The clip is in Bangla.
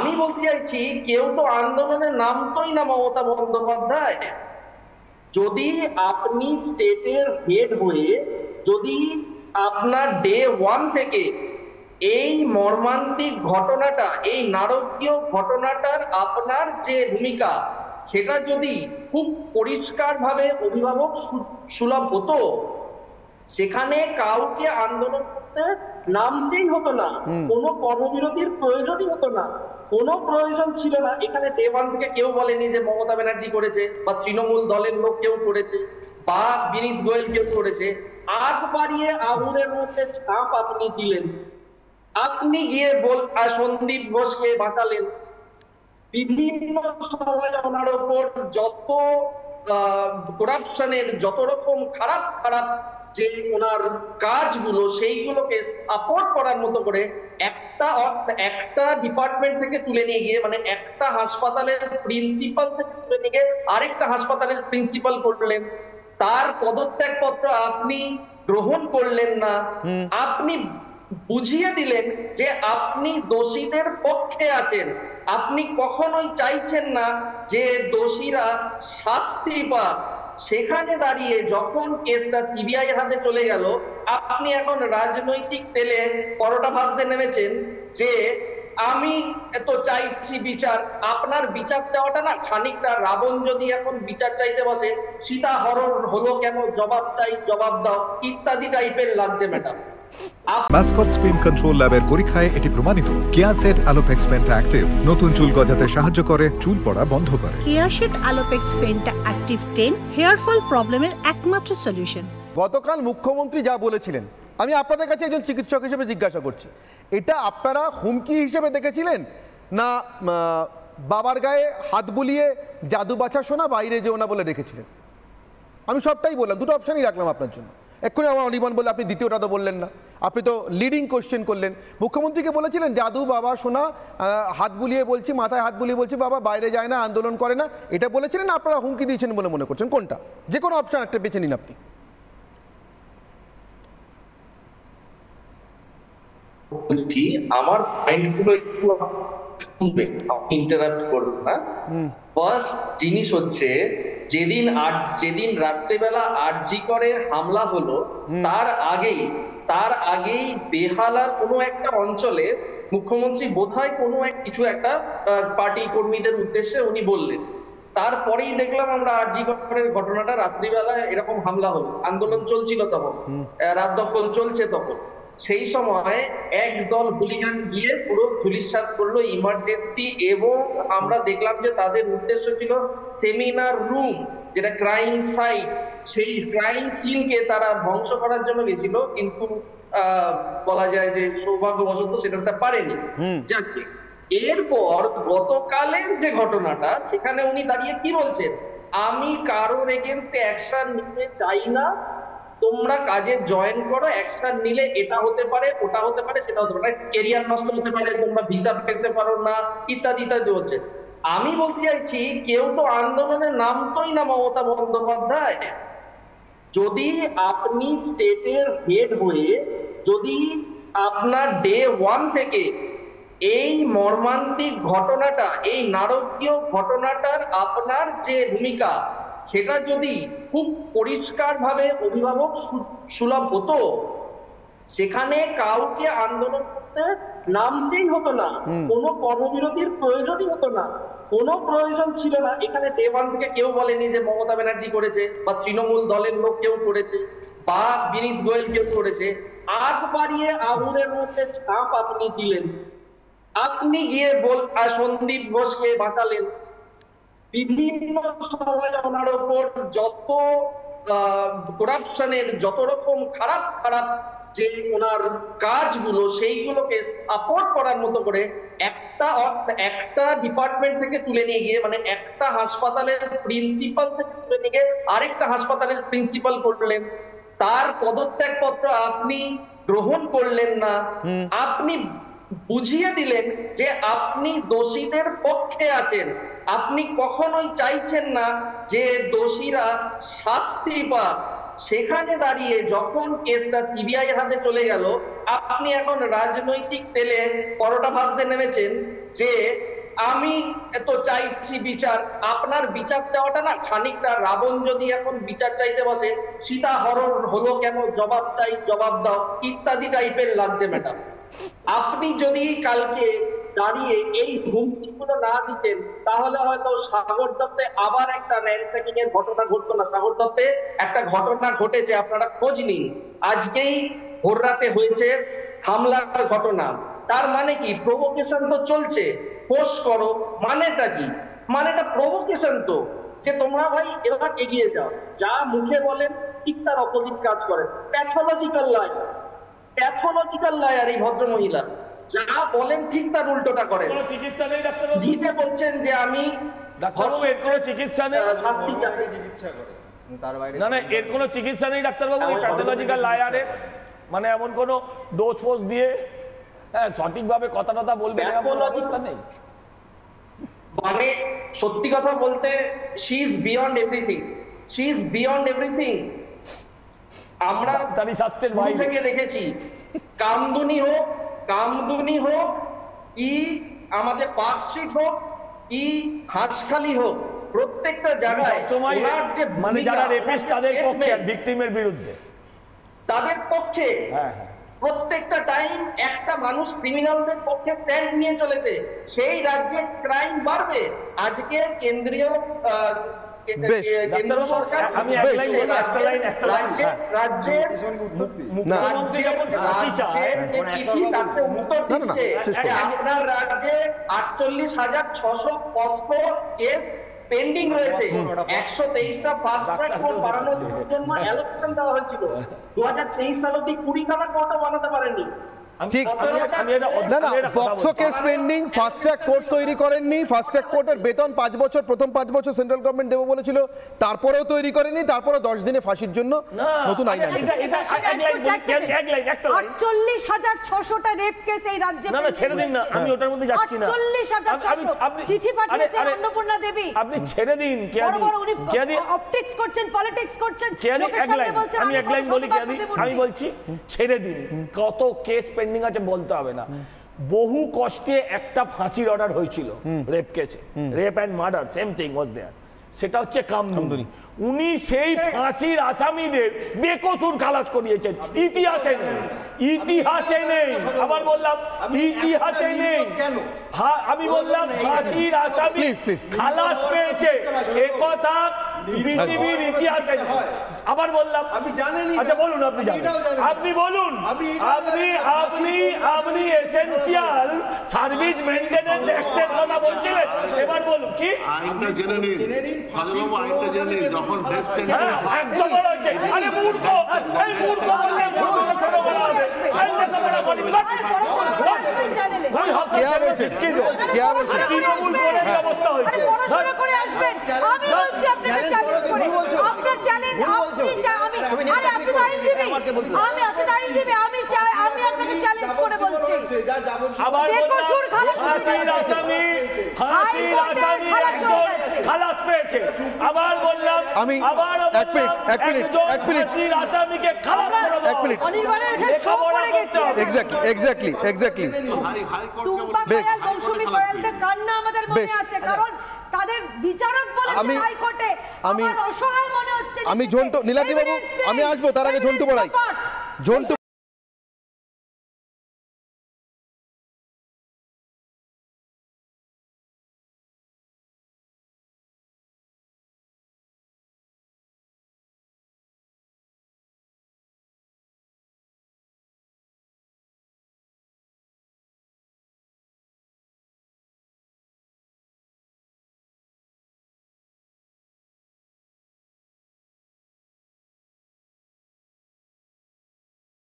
আমি বলতে চাইছি কেউ তো আন্দোলনে নামতোই না মমতা বন্দ্যোপাধ্যায়। যদি আপনি স্টেটের হেড হয়ে যদি আপনার ডে ওয়ান থেকে এই মর্মান্তিক ঘটনাটা, এই নারকীয় ঘটনাটার আপনার যে ভূমিকা, সেটা যদি খুব পরিষ্কার ভাবে অভিভাবক সুলভ হতো, সেখানে কাউকে আন্দোলন করতে নামতেই হতো না, কোনো কর্মবিরতির প্রয়োজনই হতো না, কোনো প্রয়োজন ছিল না। এখানে ডে ওয়ান থেকে কেউ বলেনি যে মমতা ব্যানার্জি করেছে বা তৃণমূল দলের লোক কেউ করেছে বা বিনীত গোয়েল কেউ করেছে। আগ বাড়িয়ে আগুনের মধ্যে ছাপ আপনি দিলেন, আপনি গিয়ে সন্দীপ ঘোষকে বাঁচালেন। বিভিন্ন সময় ওনার ওপর যত করাপশনের যত রকম খারাপ খারাপ যে ওনার কাজগুলো, সেইগুলোকে সাপোর্ট করার মতো করে একটা ডিপার্টমেন্ট থেকে তুলে নিয়ে গিয়ে, মানে একটা হাসপাতালের প্রিন্সিপাল থেকে তুলে নিয়ে গিয়ে আরেকটা হাসপাতালের প্রিন্সিপাল করলেন। তার পদত্যাগ পত্র আপনি গ্রহণ করলেন না, আপনি বুঝিয়ে দিলেন যে আপনি দোষীদের পক্ষে আছেন। আপনি কখনোই চাইছেন না যে দোষীরা শাস্তি পাক। সেখানে দাঁড়িয়ে যখন কেসটা সিবিআই এর হাতে চলে গেল, আপনি এখন রাজনৈতিক তেলে পরোটা ভাজতে নেমেছেন যে আমি তো চাইছি বিচার। আপনার বিচার চাওয়াটা না খানিকটা রাবণ যদি এখন বিচার চাইতে বসে, সীতা হরণ হলো কেন, জবাব চাই, জবাব দাও ইত্যাদি টাইপের লাগছে ম্যাডাম। মাসকট স্পিন কন্ট্রোল ল্যাবের পরীক্ষায় এটি প্রমাণিত। কেয়াসেট আলোপেক্স পেন্টা অ্যাক্টিভ নতুন চুল গজাতে সাহায্য করে, চুল পড়া বন্ধ করে। Keya Seth Alopex penta active 10 hair fall প্রবলেমের একমাত্র সলিউশন। গতকাল মুখ্যমন্ত্রী যা বলেছিলেন, আমি আপনাদের কাছে একজন চিকিৎসক হিসেবে জিজ্ঞাসা করছি, এটা আপনারা হুমকি হিসেবে দেখেছিলেন না বাবার গায়ে হাত বুলিয়ে জাদু বাছা শোনা বাইরে যেও না বলে রেখেছিলেন? আমি সবটাই বললাম, দুটো অপশানই রাখলাম আপনার জন্য। এক্ষুনি আমার অনির্বাণ বললে আপনি দ্বিতীয়টা তো বললেন না, আপনি তো লিডিং কোশ্চেন করলেন। মুখ্যমন্ত্রীকে বলেছিলেন জাদু বাবা শোনা, হাত বুলিয়ে বলছি, মাথায় হাত বুলিয়ে বলছি বাবা বাইরে যায় না, আন্দোলন করে না, এটা বলেছিলেন? আপনারা হুমকি দিয়েছেন বলে মনে করছেন? কোনটা? যে কোনো অপশান একটা বেছে নিন আপনি। বলছি আমার পয়েন্টগুলো একটু শুনবেন, ইন্টারাপ্ট করবেন না। ফার্স্ট জিনিস হচ্ছে যেদিন রাত্রিবেলা আরজি করে হামলা হলো, তার আগেই বেহালার কোনো একটা অঞ্চলে মুখ্যমন্ত্রী বোধহয় কোনো কিছু একটা পার্টি কর্মীদের উদ্দেশ্যে উনি বললেন। তারপরেই দেখলাম আমরা আরজি করের ঘটনাটা, রাত্রিবেলা এরকম হামলা হলো, আন্দোলন চলছিল তখন, রাত দখল চলছে তখন। সেই সময় একদল হুলিগান গিয়ে পুরো ধুলিস্যাৎ করলো ইমার্জেন্সি, এবং আমরা দেখলাম যে তাদের উদ্দেশ্য ছিল সেমিনার রুম, যেটা ক্রাইম সাইট, সেই ক্রাইম সিনকে তারা ধ্বংস করার জন্য গেছিল, কিন্তু বলা যায় যে সৌভাগ্যবশত সেটা পারেনি। যাকে এরপর গতকালের যে ঘটনাটা, সেখানে উনি দাঁড়িয়ে কি বলছেন, আমি কারোর এগেনস্টে অ্যাকশন নিতে চাই না, তোমরা কাজে জয়েন করো, অ্যাকশন নিলে এটা হতে পারে, ওটা হতে পারে, সেটা হতে পারে, কেরিয়ার নষ্ট হতে পারে, তোমরা ভিসা পেতে পারো না, ইত্যাদি ইত্যাদি হচ্ছে। আমি বলতে চাইছি কেউ তো আন্দোলনে নামতোই না মমতা বন্দ্যোপাধ্যায়। যদি আপনি স্টেটের হেড হয়ে যদি আপনার ডে ওয়ান থেকে এই মর্মান্তিক ঘটনাটা, এই নারকীয় ঘটনাটার আপনার যে ভূমিকা, সেটা যদি খুব পরিষ্কার ভাবে অভিভাবক সুলভ হতো, সেখানে কাউকে আন্দোলন করতে নামতেই হতো না, কোনো কর্মবিরতির প্রয়োজনই হতো না, কোনো প্রয়োজন ছিল না। এখানে ডে ওয়ান থেকে কেউ বলেনি যে মমতা ব্যানার্জি করেছে বা তৃণমূল দলের লোক কেউ করেছে বা বিনীত গোয়েল কেউ করেছে। আগ বাড়িয়ে আগুনের মধ্যে ছাপ আপনি দিলেন, আপনি গিয়ে সন্দীপ ঘোষকে বাঁচালেন। বিভিন্ন সময় ওনার ওপর যত করাপশনের যত রকম খারাপ খারাপ যে ওনার কাজগুলো, সেইগুলোকে সাপোর্ট করার মতো করে একটা ডিপার্টমেন্ট থেকে তুলে নিয়ে গিয়ে, মানে একটা হাসপাতালের প্রিন্সিপাল থেকে তুলে নিয়ে গিয়ে আরেকটা হাসপাতালের প্রিন্সিপাল করলেন। তার পদত্যাগ পত্র আপনি গ্রহণ করলেন না, আপনি বুঝিয়ে দিলেন যে আপনি দোষীদের পক্ষে আছেন। আপনি কখনোই চাইছেন না যে দোষীরা শাস্তি পাক। সেখানে দাঁড়িয়ে যখন কেসটা সিবিআই এর হাতে চলে গেল, আপনি এখন রাজনৈতিক তেলে পরোটা ভাজতে নেমেছেন যে আমি তো চাইছি বিচার, আপনার বিচার চাওয়াটা না খানিকটা রাবণ যদি এখন বিচার চাইতে বসে সীতা হরণ হলো কেন, জবাব চাই জবাব দাও ইত্যাদি টাইপের লাগছে ম্যাডাম। আপনি যদি কালকে দাঁড়িয়ে এই হুমকিগুলো না দিতেন তাহলে হয়তো সাগর দত্তে আবার একটা র্যানস্যাকিং এর ঘটনা ঘটতো না। সাগর দত্তে একটা ঘটনা ঘটেছে, আপনারা খোঁজ নিন, আজকেই ভোর রাতে হয়েছে হামলার ঘটনা। তার মানে কি? প্রভোকেশন তো চলছে, পোস্ট করো, মানেটা কি? মানেটা প্রভোকেশন তো, যে তোমরা ভাই এবার এগিয়ে যাও, যা মুখে বলেন ঠিক তার অপোজিট কাজ করেন। প্যাথোলজিক্যাল লায়ার এই ভদ্র মহিলা, যা বলেন ঠিক তার উল্টোটা করেন। চিকিৎসা নেই ডাক্তারবাবু, নিজে বলছেন যে আমি ডাক্তারবাবু এর কোনো চিকিৎসা নেই, শাস্তি চাই। না না এর কোনো চিকিৎসা নেই ডাক্তারবাবু, এই প্যাথোলজিক্যাল লায়ারে মানে এমন কোনো ডোজ ফোজ দিয়ে সঠিকভাবে কথা টথা বলবে এমন অবস্থা নেই। মানে সত্যি কথা বলতে শি ইজ বিয়ন্ড এভরিথিং। আমরা ডাক্তারি শাস্ত্রের শুরু বাইরে থেকে দেখেছি, কামদুনি হোক কি আমাদের পার্ক স্ট্রিট হোক কি হাঁসখালি হোক, প্রত্যেকটা জায়গায় সবসময় মানে যারা রেপিস্ট তাদের পক্ষে আর ভিকটিমের বিরুদ্ধে, তাদের পক্ষে প্রত্যেকটা টাইম একটা মানুষ ক্রিমিনালদের পক্ষে স্ট্যান্ড নিয়ে চলেছে। সেই রাজ্যে ক্রাইম বাড়বে। আজকে কেন্দ্রীয় সরকার, আমি এক লাইন রাজ্যের মুখ্যমন্ত্রী যখন ফাঁসি চায় চিঠি তাকে উত্তর দিচ্ছে আপনার রাজ্যে 48,600 কেস পেন্ডিং রয়েছে, 123টা ফাস্ট ট্র্যাক কোর্ট বানানোর জন্য অ্যালোকেশন দেওয়া হয়েছিল। 2023 সাল অবধি 20খানা কোর্টও বানাতে পারেনি। ঠিক না না, POCSO case pending, fast track court তৈরি করেননি। ফাস্ট ট্র্যাক কোর্টের বেতন 5 বছর, প্রথম 5 বছর সেন্ট্রাল গভর্নমেন্ট দেবো বলেছিল, তারপরেও তৈরি করেনি, তারপরে 10 দিনে ফাঁসির জন্য নতুন আইন আনছে। 48,600টা রেপ কেস এই রাজ্যে। না না ছেড়ে দিন না, আমি ওটার মধ্যে যাচ্ছি না। 48,600 চিঠি পাঠিয়েছেন অন্নপূর্ণা দেবী। আপনি ছেড়ে দিন, কেয়াদি অপটিক্স করছেন, পলিটিক্স করছেন। আমি এক লাইন বলি কেয়াদি, আমি বলছি ছেড়ে দিন, কত কেস পেন্ডিং আছে বলতে হবে না। বহু কষ্টে একটা ফাঁসির অর্ডার হয়েছিল রেপ কেসে, rape and murder same thing was there, সেটা হচ্ছে কামদুনি। উনি সেই ফাঁসির আসামিদের বেকসুর খালাস করিয়েছেন। ইতিহাসে নেই, আবার বললাম ইতিহাসে নেই। আমি বললাম ফাঁসির আসামি খালাস পেয়েছে, একথা পৃথিবীর ইতিহাসে নেই। আবার বললাম আপনি জানেন, আচ্ছা বলুন, আপনি জানেন, আপনি বলুন, আপনি এসেনশিয়াল সার্ভিস মেইনটেনেন্স অ্যাক্টের কথা বলছিলেন, এবার বলুন কি আইনটা জেনে নিন, ভালোবাবু আইনটা জেনে নিন। যখন একদম বলা হচ্ছে, আরে মূর্খ, এই মূর্খ বললে মূর্খকে ছোট বলা হবে, এই লেখাপড়া করি তৃণমূল করে এই অবস্থা হয়েছে। পড়াশোনা করে আসবেন, আমি বলছি আপনাকে চ্যালেঞ্জ করে, আপনার চ্যালেঞ্জ আপনি, আরে আপনি আইনজীবী, আমি আপনাকে চ্যালেঞ্জ করে বলছি। আবার বেকসুর ফাঁসির আসামি একজন খালাস পেয়েছে। আবার বললাম ফাঁসির আসামিকে খালাস করে দাও। অনির্বাণের এখানে সব পড়ে গেছে। এক্স্যাক্টলি টুম্পা কয়াল, মৌসুমী কয়ালদের কান্না আমাদের মনে আছে, কারণ তাদের বিচারক বলেছে হাইকোর্টে, আমার অসহায় মনে হচ্ছে। আমি ঝন্টু নীলাদ্রি বাবু, আমি আসবো, তার আগে ঝন্টু বড়াই